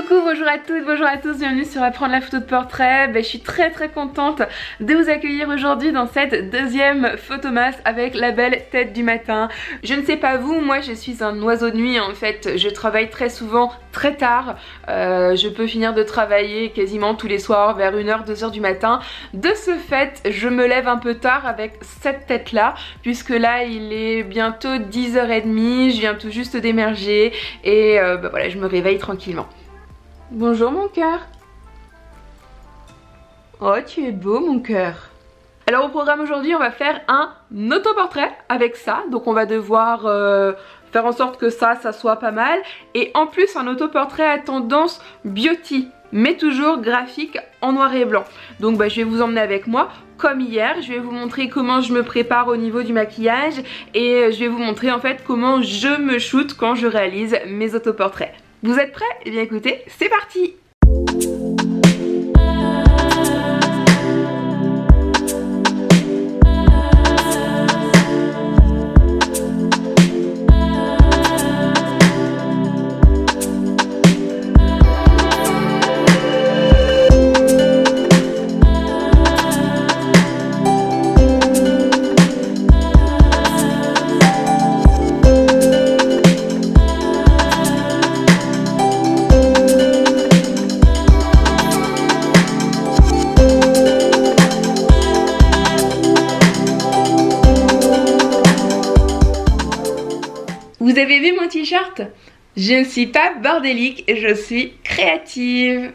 Coucou, bonjour à toutes, bonjour à tous, bienvenue sur Apprendre la photo de portrait. Je suis très contente de vous accueillir aujourd'hui dans cette deuxième photomasse avec la belle tête du matin. Je ne sais pas vous, moi je suis un oiseau de nuit en fait, je travaille très souvent très tard. Je peux finir de travailler quasiment tous les soirs vers 1h, 2h du matin. De ce fait, je me lève un peu tard avec cette tête là, puisque là il est bientôt 10h30, je viens tout juste d'émerger et voilà, je me réveille tranquillement. Bonjour mon cœur. Oh, tu es beau mon cœur. Alors au programme aujourd'hui, on va faire un autoportrait avec ça. Donc on va devoir faire en sorte que ça soit pas mal. Et en plus un autoportrait à tendance beauty, mais toujours graphique en noir et blanc. Donc je vais vous emmener avec moi. Comme hier, je vais vous montrer comment je me prépare au niveau du maquillage. Et je vais vous montrer en fait comment je me shoot quand je réalise mes autoportraits. Vous êtes prêts? Eh bien écoutez, c'est parti! Vous avez vu mon t-shirt? Je ne suis pas bordélique, je suis créative.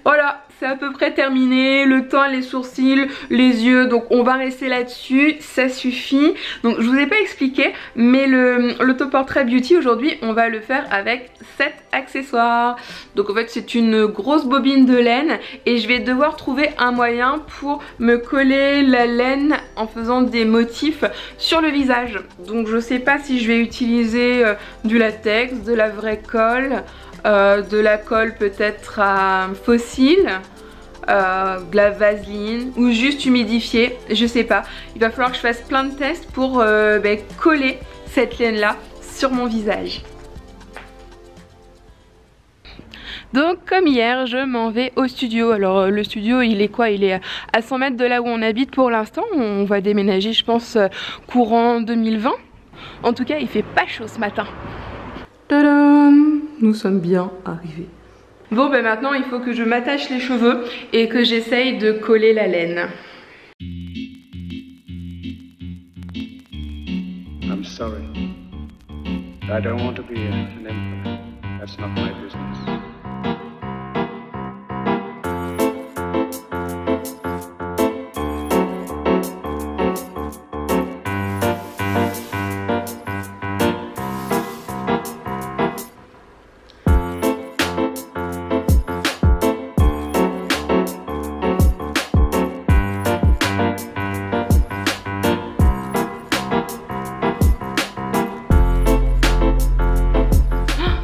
Voilà, c'est à peu près terminé, le teint, les sourcils, les yeux, donc on va rester là-dessus, ça suffit. Donc je vous ai pas expliqué, mais l'autoportrait beauty aujourd'hui, on va le faire avec 7 accessoires. Donc en fait c'est une grosse bobine de laine et je vais devoir trouver un moyen pour me coller la laine en faisant des motifs sur le visage. Donc je sais pas si je vais utiliser du latex, de la vraie colle, de la colle peut-être à fossile, de la vaseline ou juste humidifiée, je sais pas. Il va falloir que je fasse plein de tests pour coller cette laine là sur mon visage. Donc comme hier, je m'en vais au studio. Alors le studio il est quoi? Il est à 100 mètres de là où on habite pour l'instant. On va déménager je pense courant 2020. En tout cas il fait pas chaud ce matin. Tadam! Nous sommes bien arrivés. Bon maintenant il faut que je m'attache les cheveux et que j'essaye de coller la laine. I'm sorry. I don't want to be an emperor. That's not my business.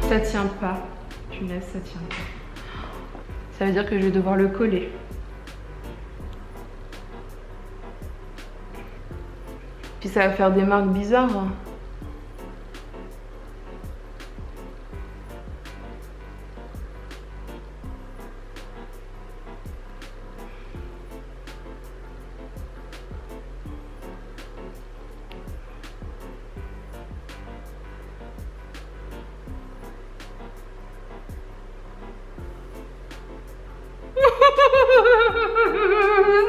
Ça tient pas, punaise, ça tient pas. Ça veut dire que je vais devoir le coller. Puis ça va faire des marques bizarres. Hein.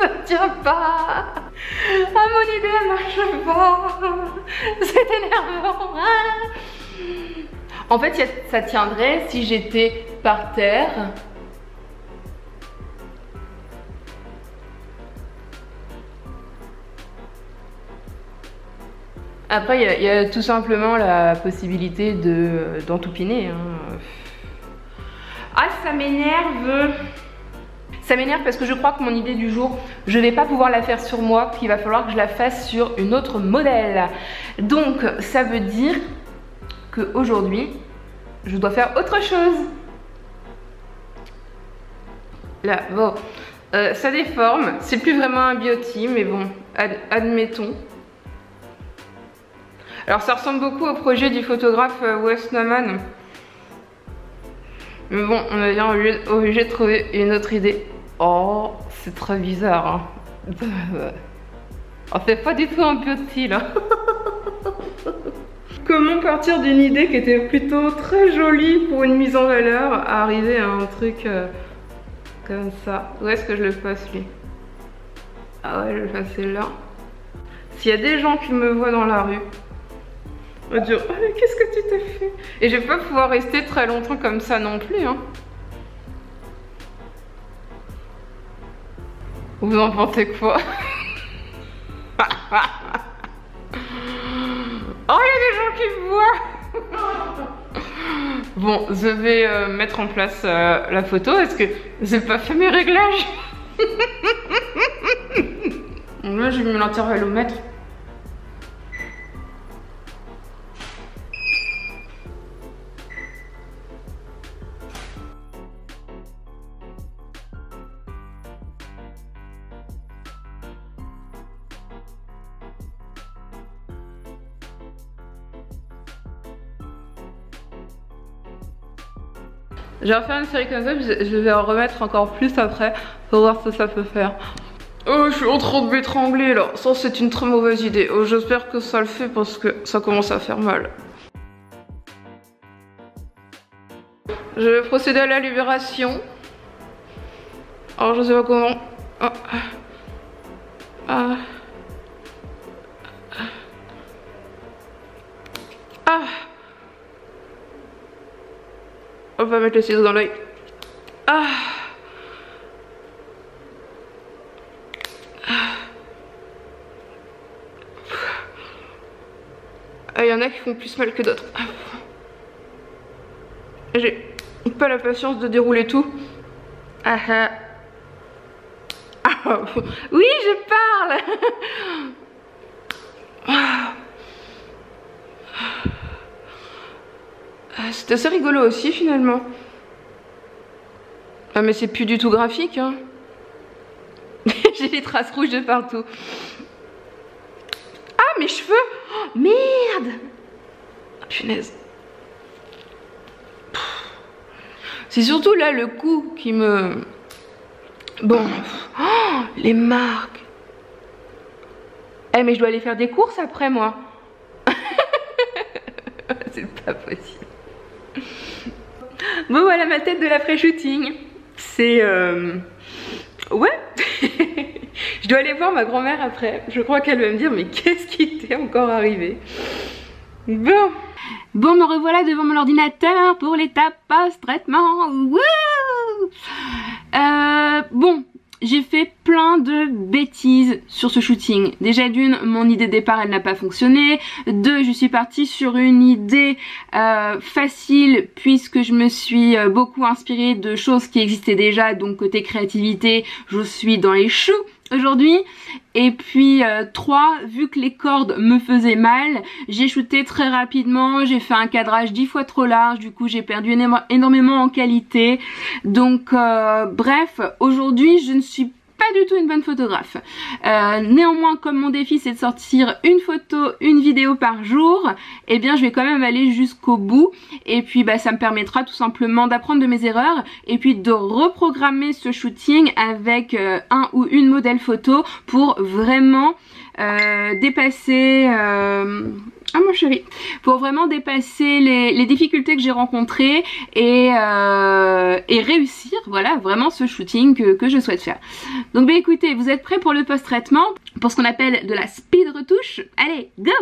Ça tient pas. Ah, mon idée elle marche pas. C'est énervant. En fait ça tiendrait si j'étais par terre. Après il y a tout simplement la possibilité d'entoupiner. Hein. Ah ça m'énerve. Ça m'énerve parce que je crois que mon idée du jour, je vais pas pouvoir la faire sur moi, qu'il va falloir que je la fasse sur une autre modèle. Donc ça veut dire qu'aujourd'hui, je dois faire autre chose. Là, bon, ça déforme, c'est plus vraiment un beauty, mais bon, admettons. Alors ça ressemble beaucoup au projet du photographe Wes Snowman. Mais bon, on est bien obligé de trouver une autre idée. Oh, c'est très bizarre. Hein. Oh, c'est pas du tout un beauty là. Comment partir d'une idée qui était plutôt très jolie pour une mise en valeur à arriver à un truc comme ça. Où est-ce que je le place lui? Ah ouais, je vais le placer là. S'il y a des gens qui me voient dans la rue, on va dire oh, mais qu'est-ce que tu t'es fait? Et je vais pas pouvoir rester très longtemps comme ça non plus. Hein. Vous en pensez quoi? Oh, il y a des gens qui me voient. Bon, je vais mettre en place la photo. Est-ce que j'ai pas fait mes réglages? Là, j'ai mis l'intervallomètre. Je vais refaire une série comme ça, puis je vais en remettre encore plus après pour voir ce que ça peut faire. Oh, je suis en train de m'étrangler là. Ça, c'est une très mauvaise idée. Oh, j'espère que ça le fait parce que ça commence à faire mal. Je vais procéder à la libération. Alors, je sais pas comment. Oh. Ah. Ah. On va mettre le ciseau dans l'œil. Ah. Il y en a qui font plus mal que d'autres. J'ai pas la patience de dérouler tout. Ah, ah. Ah, oui, je parle. C'est assez rigolo aussi finalement. Ah mais c'est plus du tout graphique hein. J'ai des traces rouges de partout. Ah mes cheveux. Oh, merde. Oh, punaise. C'est surtout là le coup qui me... Bon. Oh, les marques. Eh mais je dois aller faire des courses après moi. C'est pas possible. Bon voilà ma tête de l'après-shooting. C'est... Ouais. Je dois aller voir ma grand-mère après. Je crois qu'elle va me dire mais qu'est-ce qui t'est encore arrivé? Bon. Bon, me revoilà devant mon ordinateur pour l'étape post-traitement. Bon, j'ai fait plein de bêtises sur ce shooting. Déjà d'une, mon idée de départ elle n'a pas fonctionné. Deux, je suis partie sur une idée facile puisque je me suis beaucoup inspirée de choses qui existaient déjà. Donc côté créativité, je suis dans les choux aujourd'hui. Et puis 3, vu que les cordes me faisaient mal, j'ai shooté très rapidement, j'ai fait un cadrage 10 fois trop large, du coup j'ai perdu énormément en qualité. Donc bref, aujourd'hui je ne suis pas du tout une bonne photographe. Néanmoins, comme mon défi c'est de sortir une photo, une vidéo par jour, eh bien je vais quand même aller jusqu'au bout. Et puis bah, ça me permettra tout simplement d'apprendre de mes erreurs et puis de reprogrammer ce shooting avec un ou une modèle photo pour vraiment dépasser... Ah mon chéri, pour vraiment dépasser les difficultés que j'ai rencontrées et réussir, voilà, vraiment ce shooting que je souhaite faire. Donc bah écoutez, vous êtes prêts pour le post-traitement, pour ce qu'on appelle de la speed retouche? Allez, go!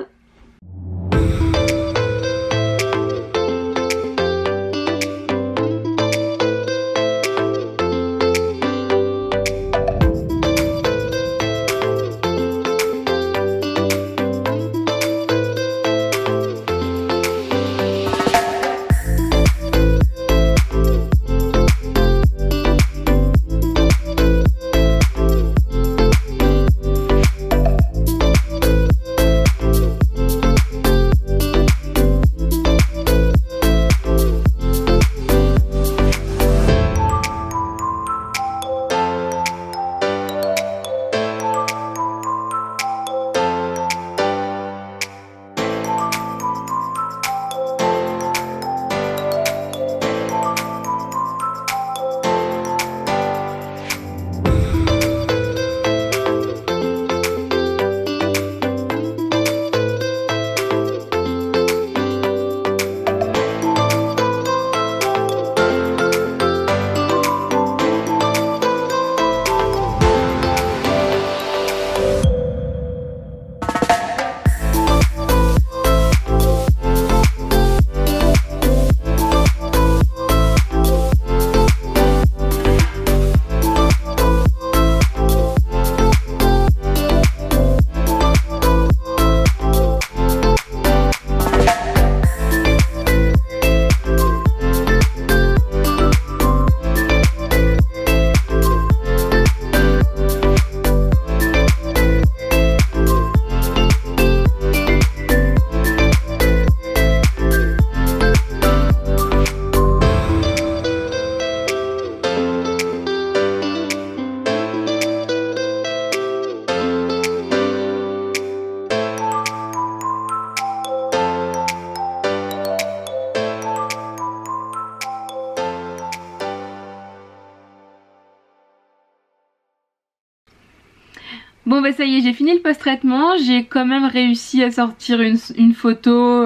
Bon bah ça y est, j'ai fini le post-traitement, j'ai quand même réussi à sortir une photo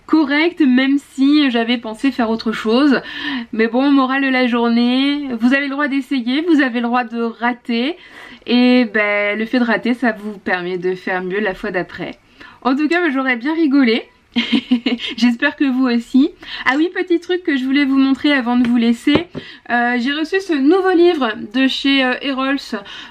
correcte, même si j'avais pensé faire autre chose. Mais bon, morale de la journée, vous avez le droit d'essayer, vous avez le droit de rater, et ben le fait de rater, ça vous permet de faire mieux la fois d'après. En tout cas, j'aurais bien rigolé. J'espère que vous aussi. Ah oui, petit truc que je voulais vous montrer avant de vous laisser, j'ai reçu ce nouveau livre de chez Errols.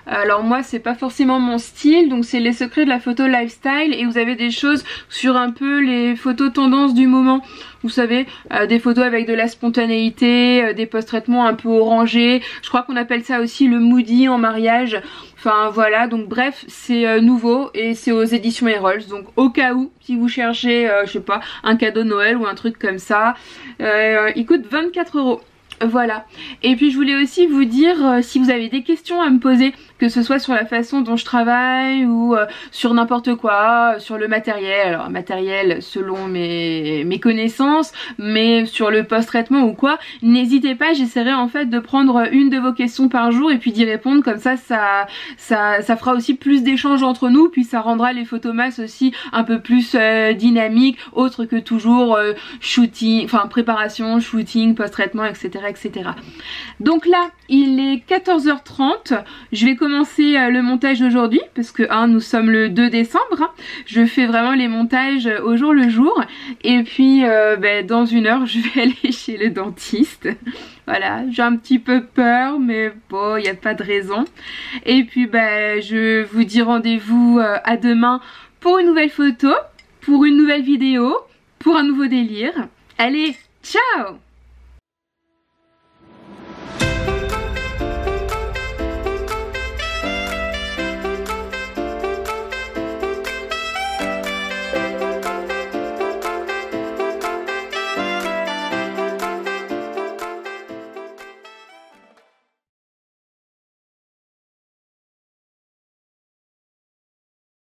Alors moi c'est pas forcément mon style, donc c'est les secrets de la photo lifestyle, et vous avez des choses sur un peu les photos tendances du moment. Vous savez, des photos avec de la spontanéité, des post-traitements un peu orangés. Je crois qu'on appelle ça aussi le moody en mariage. Enfin voilà, donc bref, c'est nouveau et c'est aux éditions Errols. Donc au cas où, si vous cherchez, je sais pas, un cadeau de Noël ou un truc comme ça, il coûte 24 €. Voilà. Et puis je voulais aussi vous dire, si vous avez des questions à me poser, que ce soit sur la façon dont je travaille ou sur n'importe quoi, sur le matériel, alors matériel selon mes connaissances, mais sur le post-traitement ou quoi, n'hésitez pas, j'essaierai en fait de prendre une de vos questions par jour et puis d'y répondre, comme ça fera aussi plus d'échanges entre nous, puis ça rendra les photomas aussi un peu plus dynamiques, autre que toujours shooting, enfin préparation, shooting, post-traitement, etc. Donc là, il est 14h30, je vais commencer le montage d'aujourd'hui, parce que nous sommes le 2 décembre, je fais vraiment les montages au jour le jour, et puis dans une heure, je vais aller chez le dentiste. Voilà, j'ai un petit peu peur, mais bon, il n'y a pas de raison. Et puis je vous dis rendez-vous à demain pour une nouvelle photo, pour une nouvelle vidéo, pour un nouveau délire. Allez, ciao!